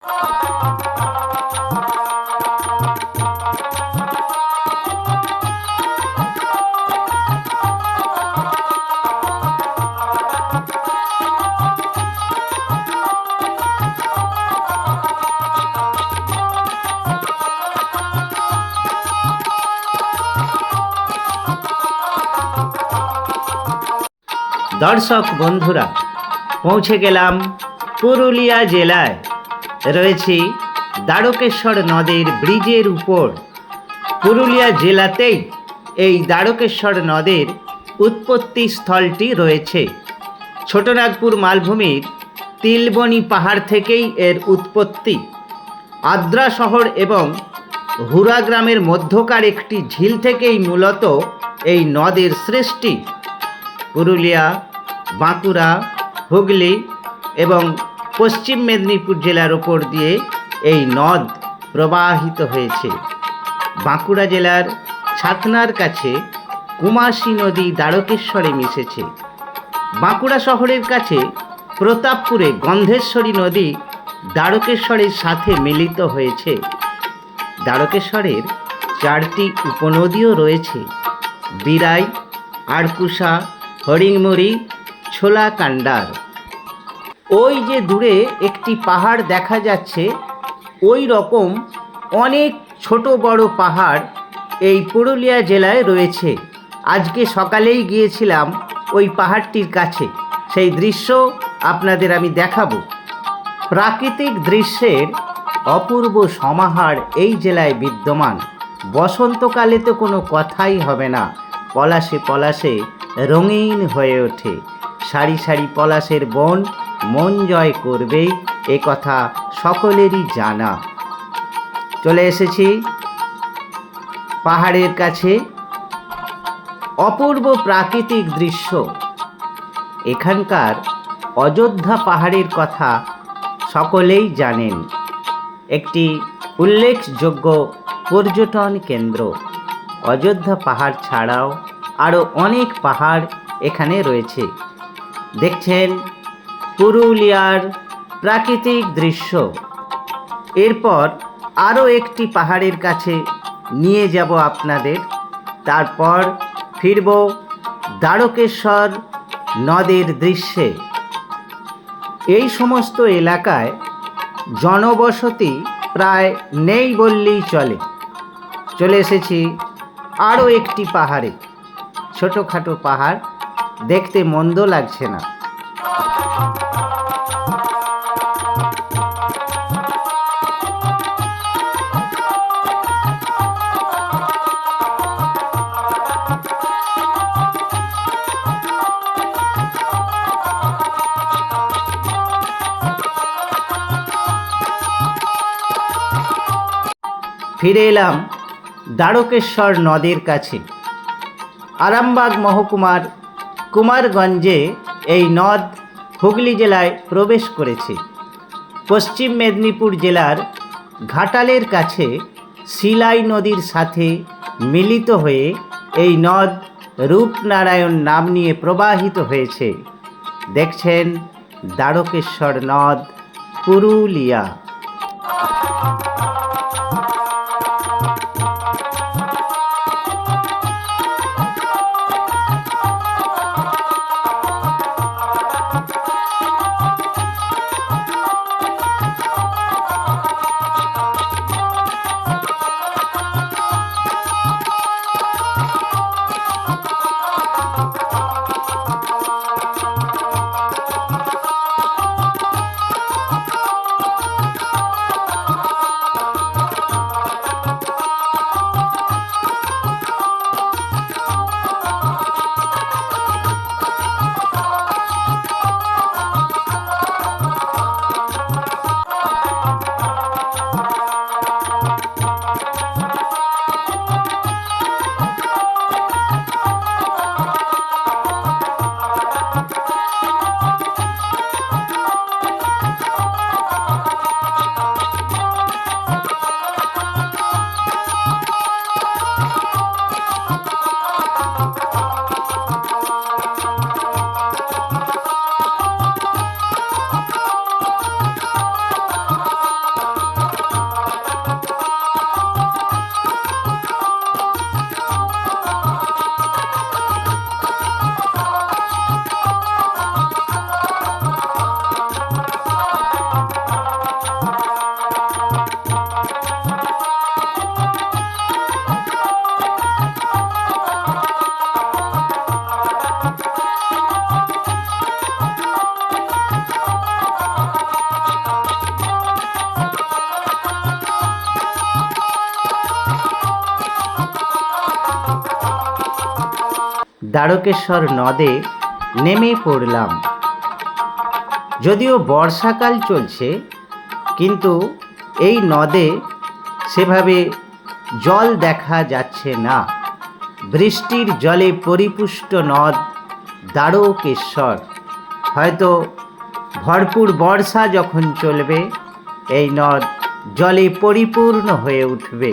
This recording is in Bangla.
দর্শক বন্ধুরা, পৌঁছে গেলাম পুরুলিয়া জেলায়। রয়েছি দ্বারকেশ্বর নদের ব্রিজের উপর। পুরুলিয়া জেলাতেই এই দ্বারকেশ্বর নদের উৎপত্তি স্থলটি রয়েছে। ছোটনাগপুর মালভূমির তিলবনি পাহাড় থেকেই এর উৎপত্তি। আদ্রা শহর এবং হুরা গ্রামের মধ্যকার একটি ঝিল থেকেই মূলত এই নদের সৃষ্টি। পুরুলিয়া, বাঁকুড়া, হুগলি এবং পশ্চিম মেদিনীপুর জেলার ওপর দিয়ে এই নদ প্রবাহিত হয়েছে। বাঁকুড়া জেলার ছাতনার কাছে কুমাসী নদী দ্বারকেশ্বরে মিশেছে। বাঁকুড়া শহরের কাছে প্রতাপপুরে গন্ধেশ্বরী নদী দ্বারকেশ্বরের সাথে মিলিত হয়েছে। দ্বারকেশ্বরের 4টি উপনদীও রয়েছে: বিরাই, আড়কুসা, হরিংমুড়ি, ছোলা কান্ডার। ওই যে দূরে একটি পাহাড় দেখা যাচ্ছে, ওই রকম অনেক ছোট বড় পাহাড় এই পুরুলিয়া জেলায় রয়েছে। আজকে সকালেই গিয়েছিলাম ওই পাহাড়টির কাছে, সেই দৃশ্য আপনাদের আমি দেখাবো। প্রাকৃতিক দৃশ্যের অপূর্ব সমাহার এই জেলায় বিদ্যমান। বসন্তকালে তো কোনো কথাই হবে না, পলাশে পলাশে রঙিন হয়ে ওঠে। সারি সারি পলাশের বন মন জয় করবে, এ কথা সকলেরই জানা। চলে এসেছি পাহাড়ের কাছে। অপূর্ব প্রাকৃতিক দৃশ্য। এখানকার অযোধ্যা পাহাড়ের কথা সকলেই জানেন, একটি উল্লেখযোগ্য পর্যটন কেন্দ্র। অযোধ্যা পাহাড় ছাড়াও আরও অনেক পাহাড় এখানে রয়েছে। দেখছেন পুরুলিয়ার প্রাকৃতিক দৃশ্য। এরপর আরও একটি পাহাড়ের কাছে নিয়ে যাব আপনাদের। তারপর ফিরব দ্বারকেশ্বর নদের দৃশ্যে। এই সমস্ত এলাকায় জনবসতি প্রায় নেই বললেই চলে। চলে এসেছি আরও একটি পাহাড়ে। ছোটোখাটো পাহাড়, দেখতে মন্দ লাগছে না। ফিরে এলাম দ্বারকেশ্বর নদের কাছে। আরামবাগ মহকুমার কুমারগঞ্জে এই নদ হুগলি জেলায় প্রবেশ করেছে। পশ্চিম মেদিনীপুর জেলার ঘাটালের কাছে শিলাই নদীর সাথে মিলিত হয়ে এই নদ রূপনারায়ণ নাম নিয়ে প্রবাহিত হয়েছে। দেখছেন দ্বারকেশ্বর নদ, পুরুলিয়া। দ্বারকেশ্বর নদে নেমে পড়লাম। যদিও বর্ষাকাল চলছে, কিন্তু এই নদে সেভাবে জল দেখা যাচ্ছে না। বৃষ্টির জলে পরিপুষ্ট নদ দ্বারকেশ্বর। হয়তো ভরপুর বর্ষা যখন চলবে, এই নদ জলে পরিপূর্ণ হয়ে উঠবে।